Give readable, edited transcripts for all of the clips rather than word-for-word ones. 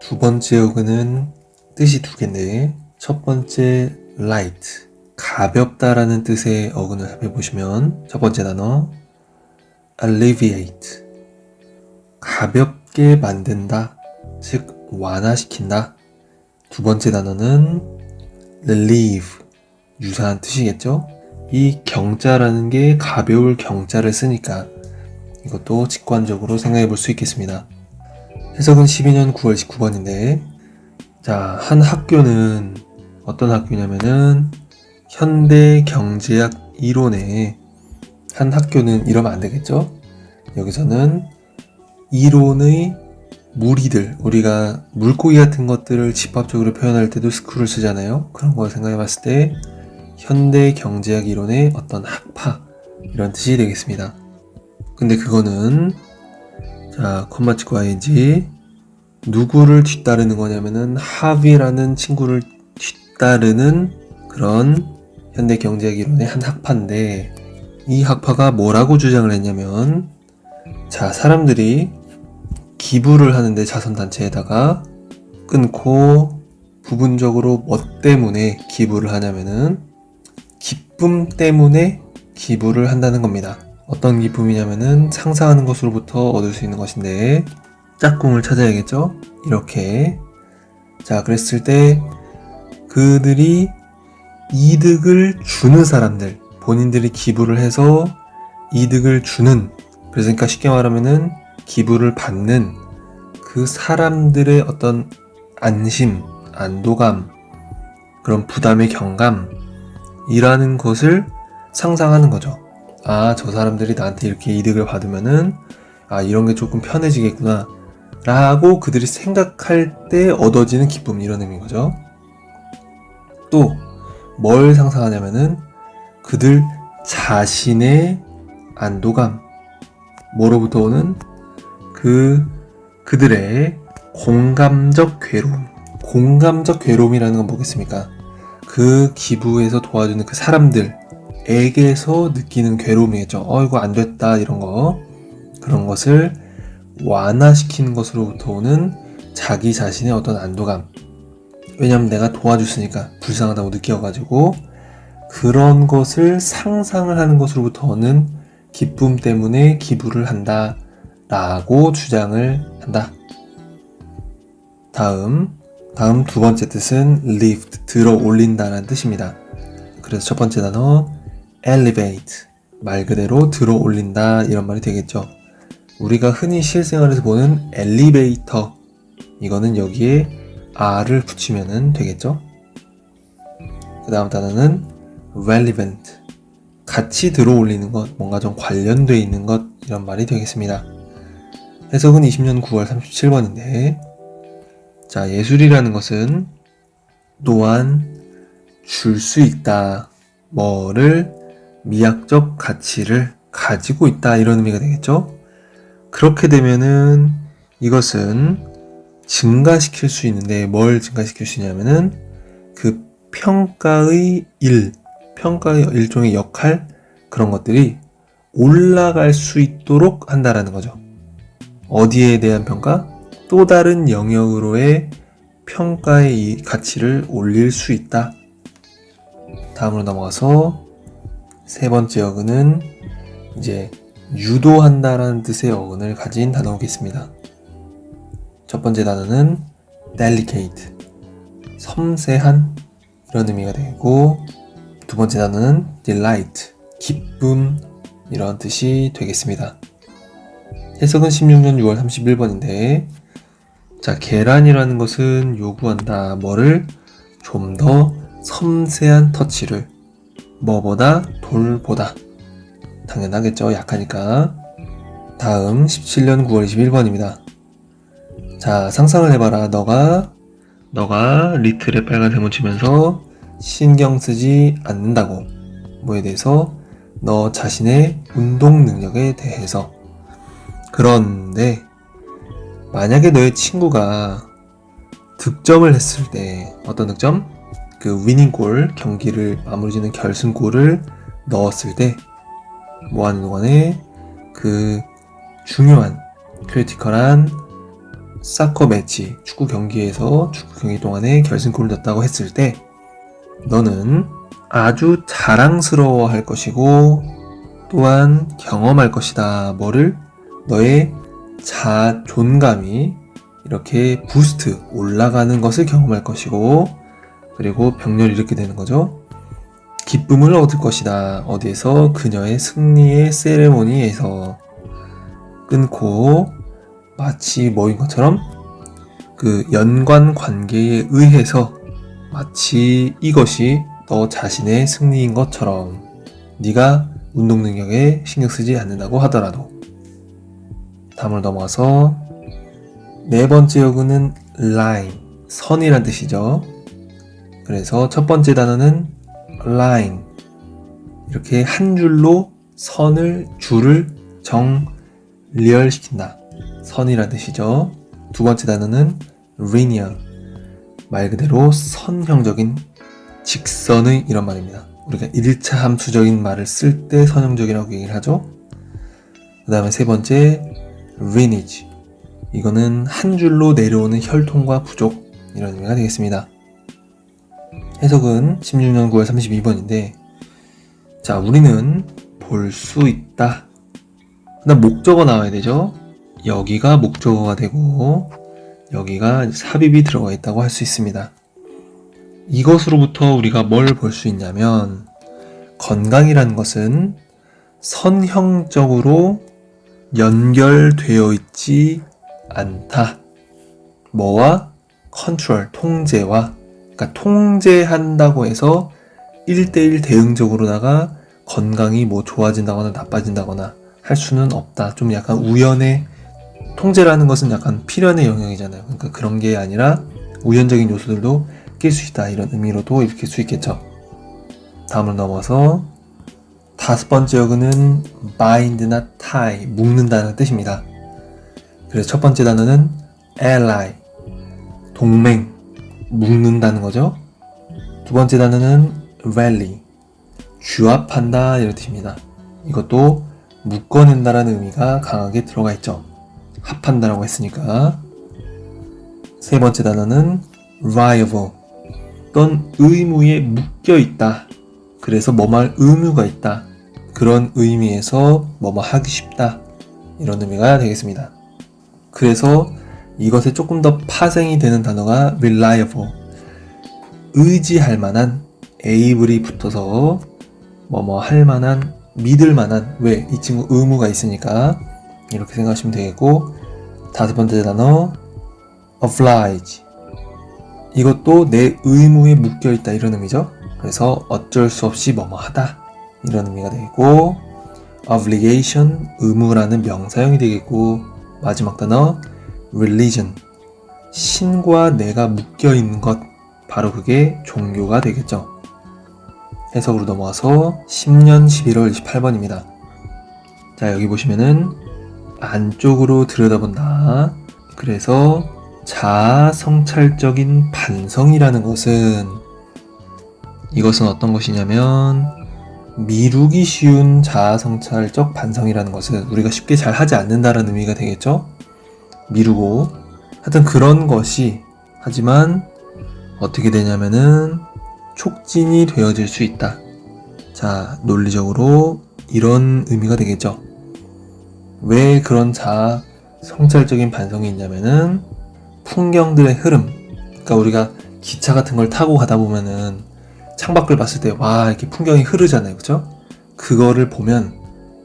두 번째 어근은 뜻이 두 개인데, 첫 번째 light, 가볍다라는 뜻의 어근을 살펴보시면 첫 번째 단어 alleviate, 가볍게 만든다, 즉 완화시킨다. 두 번째 단어는 relieve, 유사한 뜻이겠죠? 이 경자라는 게 가벼울 경자를 쓰니까 이것도 직관적으로 생각해 볼 수 있겠습니다. 해석은 12년 9월 19번인데, 자, 한 학교는 어떤 학교냐면은 현대경제학 이론의 한 학교는 이러면 안 되겠죠? 여기서는 이론의 무리들, 우리가 물고기 같은 것들을 집합적으로 표현할 때도 스쿨을 쓰잖아요. 그런 걸 생각해 봤을 때 현대경제학 이론의 어떤 학파, 이런 뜻이 되겠습니다. 근데 그거는 자, 콤마 찍고 ing 누구를 뒤따르는 거냐면은 하비라는 친구를 뒤따르는 그런 현대경제학 이론의 한 학파인데, 이 학파가 뭐라고 주장을 했냐면, 자, 사람들이 기부를 하는데 자선단체에다가 끊고 부분적으로 뭐 때문에 기부를 하냐면은 기쁨 때문에 기부를 한다는 겁니다. 어떤 기쁨이냐면은 상상하는 것으로부터 얻을 수 있는 것인데, 짝꿍을 찾아야겠죠? 이렇게. 자, 그랬을 때 그들이 이득을 주는 사람들, 본인들이 기부를 해서 이득을 주는, 그러니까 쉽게 말하면은 기부를 받는 그 사람들의 어떤 안심, 안도감, 그런 부담의 경감이라는 것을 상상하는 거죠. 아, 저 사람들이 나한테 이렇게 이득을 받으면은 아, 이런 게 조금 편해지겠구나 라고 그들이 생각할 때 얻어지는 기쁨, 이런 의미인 거죠. 또 뭘 상상하냐면은 그들 자신의 안도감, 뭐로부터 오는 그들의 공감적 괴로움. 공감적 괴로움이라는 건 뭐겠습니까? 그 기부에서 도와주는 그 사람들에게서 느끼는 괴로움이겠죠. 이거 안 됐다, 이런 거. 그런 것을 완화시키는 것으로부터 오는 자기 자신의 어떤 안도감. 왜냐면 내가 도와줬으니까 불쌍하다고 느껴가지고 그런 것을 상상을 하는 것으로부터 오는 기쁨 때문에 기부를 한다 라고 주장을 한다. 다음 두 번째 뜻은 lift, 들어 올린다라는 뜻입니다. 그래서 첫 번째 단어 elevate, 말 그대로 들어 올린다, 이런 말이 되겠죠. 우리가 흔히 실생활에서 보는 엘리베이터, 이거는 여기에 R을 붙이면 되겠죠. 그 다음 단어는 relevant, 같이 들어 올리는 것, 뭔가 좀 관련되어 있는 것, 이런 말이 되겠습니다. 해석은 20년 9월 37번인데, 자, 예술이라는 것은 또한 줄 수 있다, 뭐를 미학적 가치를 가지고 있다, 이런 의미가 되겠죠. 그렇게 되면은 이것은 증가시킬 수 있는데, 뭘 증가시킬 수 있냐면은 그 평가의 평가의 일종의 역할, 그런 것들이 올라갈 수 있도록 한다라는 거죠. 어디에 대한 평가? 또 다른 영역으로의 평가의 이 가치를 올릴 수 있다. 다음으로 넘어가서 세 번째 어근은 이제 유도한다라는 뜻의 어근을 가진 단어겠습니다. 첫 번째 단어는 delicate, 섬세한, 이런 의미가 되고, 두 번째 단어는 delight, 기쁨, 이런 뜻이 되겠습니다. 해석은 16년 6월 31번인데, 자, 계란이라는 것은 요구한다, 뭐를 좀 더 섬세한 터치를, 뭐보다 돌보다. 당연하겠죠, 약하니까. 다음 17년 9월 21번입니다. 자, 상상을 해봐라. 너가 리틀에 빨간색 묻히면서 신경 쓰지 않는다고. 뭐에 대해서? 너 자신의 운동 능력에 대해서. 그런데 만약에 너의 친구가 득점을 했을 때, 어떤 득점? 그 위닝골, 경기를 마무리 짓는 결승골을 넣었을 때 뭐 하는 동안에 그 중요한 크리티컬한 사커 매치, 축구 경기에서 축구 경기 동안에 결승골을 넣었다고 했을 때 너는 아주 자랑스러워 할 것이고 또한 경험할 것이다. 뭐를? 너의 자존감이 이렇게 부스트, 올라가는 것을 경험할 것이고 그리고 병렬이 이렇게 되는 거죠. 기쁨을 얻을 것이다. 어디에서? 그녀의 승리의 세레모니에서. 끊고 마치 뭐인 것처럼 그 연관 관계에 의해서 마치 이것이 너 자신의 승리인 것처럼 네가 운동 능력에 신경 쓰지 않는다고 하더라도. 다음으로 넘어가서 네 번째 요구는 line, 선이란 뜻이죠. 그래서 첫 번째 단어는 line, 이렇게 한 줄로 줄을 정리열시킨다. 선이란 뜻이죠. 두 번째 단어는 linear, 말 그대로 선형적인 직선의 이런 말입니다. 우리가 1차 함수적인 말을 쓸 때 선형적이라고 얘기를 하죠. 그 다음에 세 번째 lineage, 이거는 한 줄로 내려오는 혈통과 부족, 이런 의미가 되겠습니다. 해석은 16년 9월 32번인데 자, 우리는 볼 수 있다. 그다음 목적어 나와야 되죠. 여기가 목적어가 되고 여기가 삽입이 들어가 있다고 할 수 있습니다. 이것으로부터 우리가 뭘 볼 수 있냐면 건강이라는 것은 선형적으로 연결되어 있지 않다. 뭐와? 컨트롤, 통제와. 그러니까 통제한다고 해서 1대1 대응적으로다가 건강이 뭐 좋아진다거나 나빠진다거나 할 수는 없다. 좀 약간 우연의, 통제라는 것은 약간 필연의 영역이잖아요. 그러니까 그런 게 아니라 우연적인 요소들도 낄 수 있다. 이런 의미로도 읽힐 수 있겠죠. 다음으로 넘어서 다섯 번째 역은 bind나 tie, 묶는다는 뜻입니다. 그래서 첫 번째 단어는 ally, 동맹, 묶는다는 거죠. 두 번째 단어는 rally, 규합한다 이런 뜻입니다. 이것도 묶어낸다라는 의미가 강하게 들어가 있죠. 합한다라고 했으니까. 세 번째 단어는 liable, 어떤 의무에 묶여 있다. 그래서 뭐뭐 의무가 있다. 그런 의미에서 뭐뭐 하기 쉽다. 이런 의미가 되겠습니다. 그래서 이것에 조금 더 파생이 되는 단어가 reliable, 의지할 만한, able이 붙어서 뭐뭐 할 만한, 믿을 만한. 왜? 이 친구 의무가 있으니까 이렇게 생각하시면 되겠고, 다섯 번째 단어 oblige, 이것도 내 의무에 묶여있다 이런 의미죠. 그래서 어쩔 수 없이 뭐뭐 하다 이런 의미가 되겠고, obligation, 의무라는 명사형이 되겠고, 마지막 단어 religion, 신과 내가 묶여있는 것, 바로 그게 종교가 되겠죠. 해석으로 넘어와서 10년 11월 28번입니다. 자, 여기 보시면은 안쪽으로 들여다본다. 그래서 자아 성찰적인 반성이라는 것은, 이것은 어떤 것이냐면 미루기 쉬운 자아 성찰적 반성이라는 것은 우리가 쉽게 잘 하지 않는다라는 의미가 되겠죠. 미루고, 하여튼 그런 것이, 하지만 어떻게 되냐면은 촉진이 되어질 수 있다. 자, 논리적으로 이런 의미가 되겠죠. 왜 그런 자아 성찰적인 반성이 있냐면은 풍경들의 흐름, 그러니까 우리가 기차 같은 걸 타고 가다 보면은 창밖을 봤을 때 와, 이렇게 풍경이 흐르잖아요. 그죠? 그거를 보면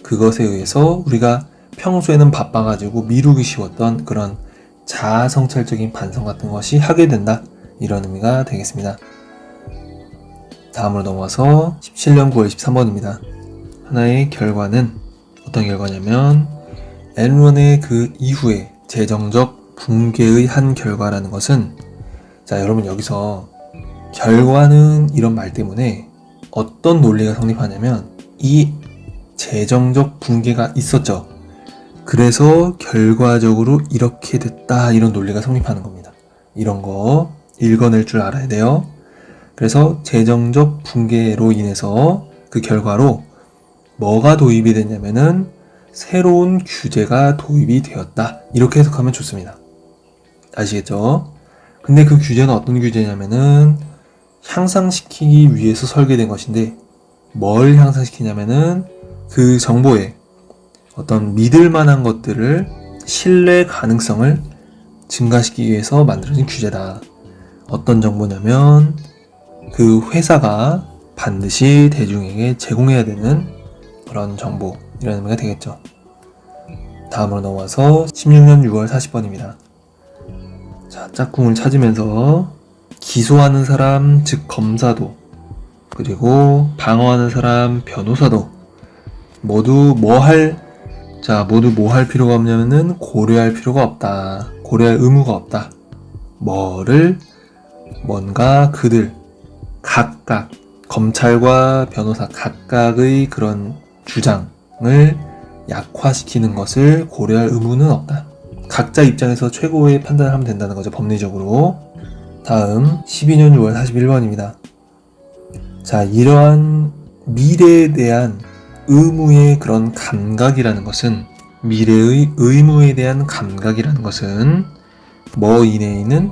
그것에 의해서 우리가 평소에는 바빠가지고 미루기 쉬웠던 그런 자아 성찰적인 반성 같은 것이 하게 된다. 이런 의미가 되겠습니다. 다음으로 넘어와서 17년 9월 23번입니다. 하나의 결과는 어떤 결과냐면 엔론의 그 이후에 재정적 붕괴의 한 결과라는 것은, 자, 여러분 여기서 결과는 이런 말 때문에 어떤 논리가 성립하냐면 이 재정적 붕괴가 있었죠. 그래서 결과적으로 이렇게 됐다, 이런 논리가 성립하는 겁니다. 이런 거 읽어낼 줄 알아야 돼요. 그래서 재정적 붕괴로 인해서 그 결과로 뭐가 도입이 됐냐면은 새로운 규제가 도입이 되었다. 이렇게 해석하면 좋습니다. 아시겠죠? 근데 그 규제는 어떤 규제냐면은 향상시키기 위해서 설계된 것인데 뭘 향상시키냐면은 그 정보에 어떤 믿을 만한 것들을 신뢰 가능성을 증가시키기 위해서 만들어진 규제다. 어떤 정보냐면 그 회사가 반드시 대중에게 제공해야 되는 그런 정보이라는 의미가 되겠죠. 다음으로 넘어와서 16년 6월 40번입니다. 자, 짝꿍을 찾으면서 기소하는 사람, 즉 검사도, 그리고 방어하는 사람, 변호사도 모두 뭐 할 필요가 없냐면은 고려할 필요가 없다. 고려할 의무가 없다. 뭔가 그들 각각 검찰과 변호사 각각의 그런 주장을 약화시키는 것을 고려할 의무는 없다. 각자 입장에서 최고의 판단을 하면 된다는 거죠, 법리적으로. 다음 12년 6월 41번입니다. 자, 이러한 미래에 대한 의무의 그런 감각이라는 것은, 미래의 의무에 대한 감각이라는 것은 뭐 이내에 있는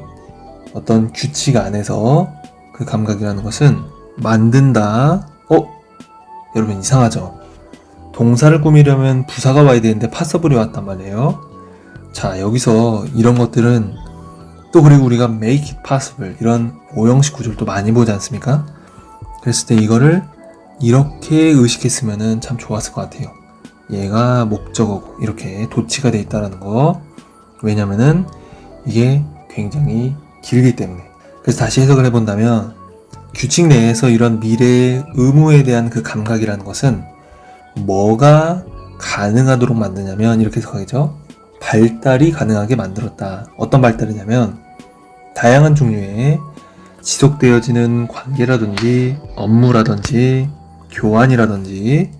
어떤 규칙 안에서 그 감각이라는 것은 만든다. 여러분 이상하죠? 동사를 꾸미려면 부사가 와야 되는데 파서블이 왔단 말이에요. 자, 여기서 이런 것들은 또 그리고 우리가 make it possible 이런 오형식 구조를 또 많이 보지 않습니까? 그랬을 때 이거를 이렇게 의식했으면 참 좋았을 것 같아요. 얘가 목적어고 이렇게 도치가 돼 있다는 거. 왜냐면은 이게 굉장히 길기 때문에. 그래서 다시 해석을 해본다면 규칙 내에서 이런 미래의 의무에 대한 그 감각이라는 것은 뭐가 가능하도록 만드냐면 이렇게 해석하겠죠. 발달이 가능하게 만들었다. 어떤 발달이냐면 다양한 종류의 지속되어지는 관계라든지 업무라든지 교환이라든지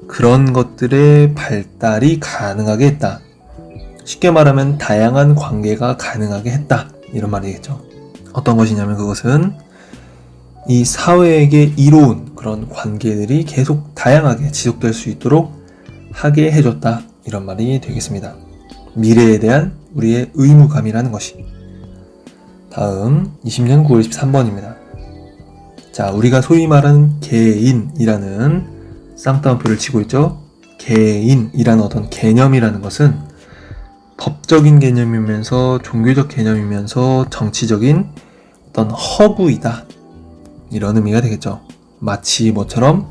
그런 것들의 발달이 가능하게 했다. 쉽게 말하면 다양한 관계가 가능하게 했다. 이런 말이겠죠. 어떤 것이냐면 그것은 이 사회에게 이로운 그런 관계들이 계속 다양하게 지속될 수 있도록 하게 해줬다. 이런 말이 되겠습니다. 미래에 대한 우리의 의무감이라는 것이. 다음 20년 9월 23번입니다. 자, 우리가 소위 말하는 개인이라는 쌍따옴표를 치고 있죠. 개인이라는 어떤 개념이라는 것은 법적인 개념이면서 종교적 개념이면서 정치적인 어떤 허구이다. 이런 의미가 되겠죠. 마치 뭐처럼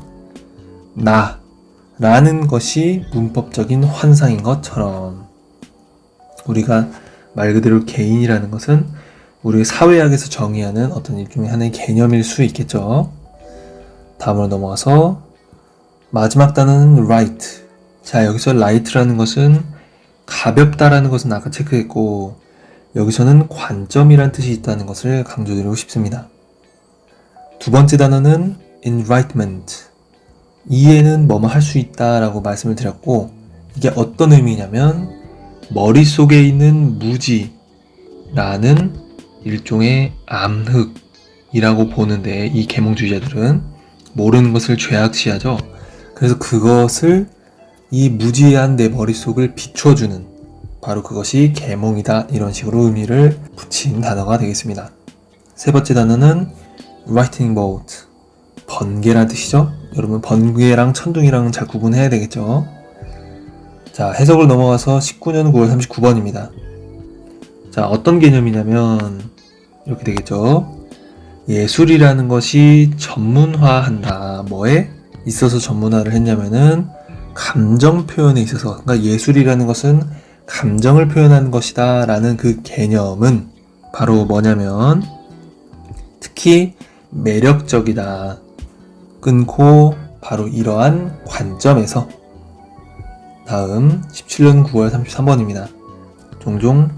나라는 것이 문법적인 환상인 것처럼 우리가 말 그대로 개인이라는 것은 우리 사회학에서 정의하는 어떤 일종의 하나의 개념일 수 있겠죠. 다음으로 넘어가서 마지막 단어는 light. 자, 여기서 light라는 것은 가볍다라는 것은 아까 체크했고 여기서는 관점이란 뜻이 있다는 것을 강조드리고 싶습니다. 두 번째 단어는 enlightenment. 이해는 뭐뭐 할 수 있다라고 말씀을 드렸고 이게 어떤 의미냐면 머릿속에 있는 무지라는 일종의 암흑이라고 보는데 이 계몽주의자들은 모르는 것을 죄악시하죠. 그래서 그것을 이 무지한 내 머릿속을 비춰주는 바로 그것이 계몽이다. 이런 식으로 의미를 붙인 단어가 되겠습니다. 세 번째 단어는 lightning bolt. 번개란 뜻이죠. 여러분 번개랑 천둥이랑 잘 구분해야 되겠죠. 자, 해석을 넘어가서 19년 9월 39번입니다. 자, 어떤 개념이냐면 이렇게 되겠죠. 예술이라는 것이 전문화한다. 뭐에 있어서 전문화를 했냐면은 감정 표현에 있어서. 그러니까 예술이라는 것은 감정을 표현하는 것이다 라는 그 개념은 바로 뭐냐면 특히 매력적이다. 끊고 바로 이러한 관점에서. 다음 17년 9월 33번입니다. 종종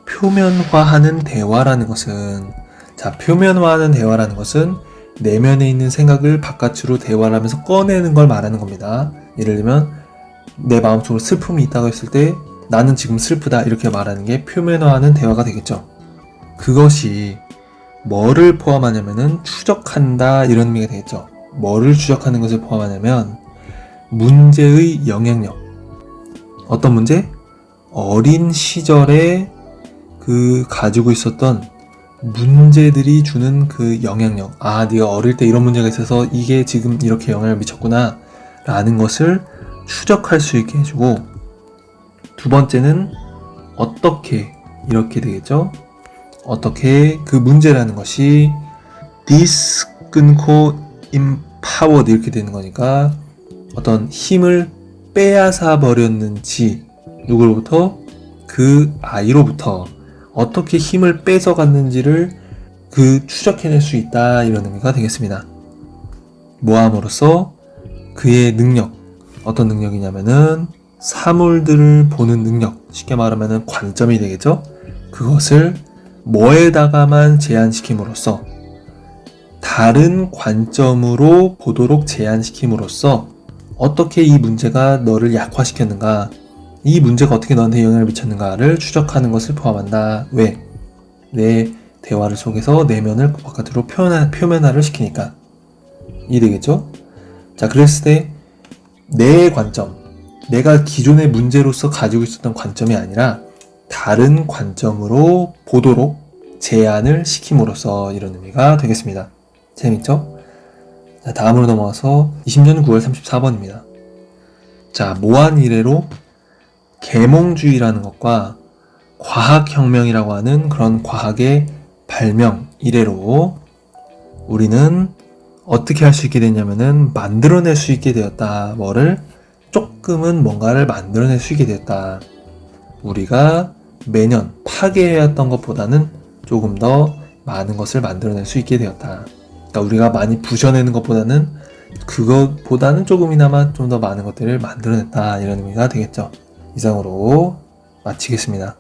표면화하는 대화라는 것은, 자, 표면화하는 대화라는 것은 내면에 있는 생각을 바깥으로 대화를 하면서 꺼내는 걸 말하는 겁니다. 예를 들면 내 마음속으로 슬픔이 있다고 했을 때 나는 지금 슬프다 이렇게 말하는 게 표면화하는 대화가 되겠죠. 그것이 뭐를 포함하냐면은 추적한다 이런 의미가 되겠죠. 뭐를 추적하는 것을 포함하냐면 문제의 영향력. 어떤 문제? 어린 시절에 그 가지고 있었던 문제들이 주는 그 영향력, 아, 네가 어릴 때 이런 문제가 있어서 이게 지금 이렇게 영향을 미쳤구나 라는 것을 추적할 수 있게 해주고, 두 번째는 어떻게, 이렇게 되겠죠. 어떻게 그 문제라는 것이 this 끊고 empowered 이렇게 되는 거니까 어떤 힘을 빼앗아 버렸는지, 누구로부터? 그 아이로부터 어떻게 힘을 뺏어갔는지를 그 추적해낼 수 있다, 이런 의미가 되겠습니다. 모함으로써 그의 능력, 어떤 능력이냐면은 사물들을 보는 능력, 쉽게 말하면 관점이 되겠죠. 그것을 뭐에다가만 제한시킴으로써, 다른 관점으로 보도록 제한시킴으로써 어떻게 이 문제가 너를 약화시켰는가, 이 문제가 어떻게 너한테 영향을 미쳤는가를 추적하는 것을 포함한다. 왜? 내 대화를 속에서 내면을 바깥으로 표면화를 시키니까. 이해되겠죠? 자, 그랬을 때 내 관점, 내가 기존의 문제로서 가지고 있었던 관점이 아니라 다른 관점으로 보도록 제한을 시킴으로써, 이런 의미가 되겠습니다. 재밌죠? 자, 다음으로 넘어가서 20년 9월 34번입니다. 자, 모한 이래로 계몽주의라는 것과 과학혁명이라고 하는 그런 과학의 발명 이래로 우리는 어떻게 할 수 있게 됐냐면은 만들어낼 수 있게 되었다. 뭐를? 조금은 뭔가를 만들어낼 수 있게 되었다. 우리가 매년 파괴해왔던 것보다는 조금 더 많은 것을 만들어낼 수 있게 되었다. 그러니까 우리가 많이 부셔내는 것보다는 그것보다는 조금이나마 좀 더 많은 것들을 만들어냈다, 이런 의미가 되겠죠. 이상으로 마치겠습니다.